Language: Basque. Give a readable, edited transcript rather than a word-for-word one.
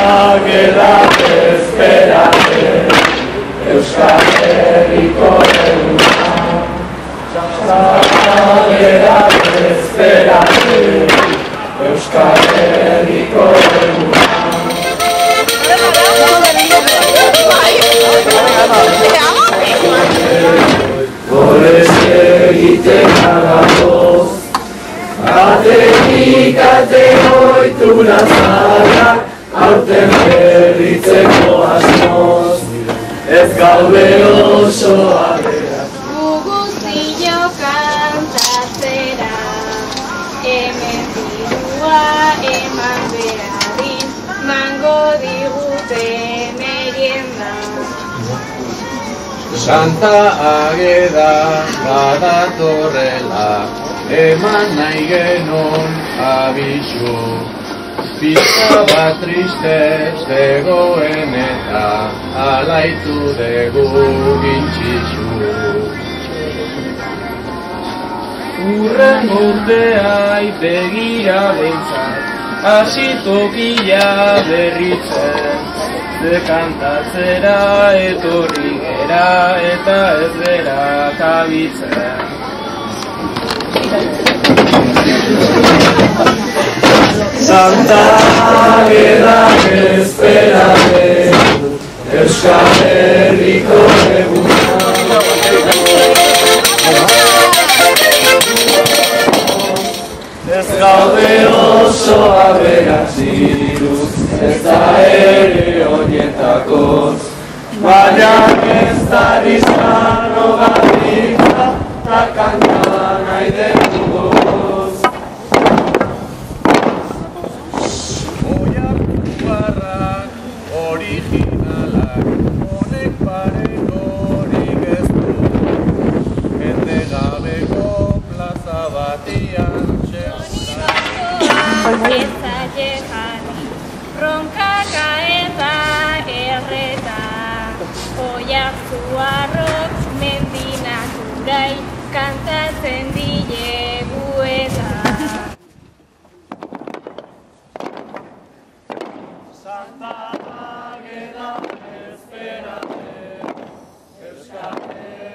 Ageda esperate, Euskal Herriko eguna. Ageda esperate, Euskal Herriko eguna. Horrez egiten agatoz, atetik ate ohitura zaharrak, aurten berritzeko asmoz, ez gaude oso aberak. Gu guztio kantatzera, hemen dirua eman behadin, mango digute merienda. Santa Ageda badatorrela, eman nahi genon abisu. Pizka bat triste zegoen eta alaitu dugu gintxixu. Urren urteai begira behintzat, hasi tokia berritzen. Ze kantatzera etorri gera eta ez gera kabitzen. Santa Ageda esperate, Euskal Herriko eguna. Ez gaude oso aberatxiruz, ez da ere horietakoz, baina ez da dizkano gaitza, ta kanta nahi denugoz. Originalak, honek parenorik ez du, jende gabeko plaza batian Ezaile jarri, ronkaka eta erreta, Oiartzuarrok mendinaturai kantatzen dilegu eta. Santa Ageda esperate, Euskal Herriko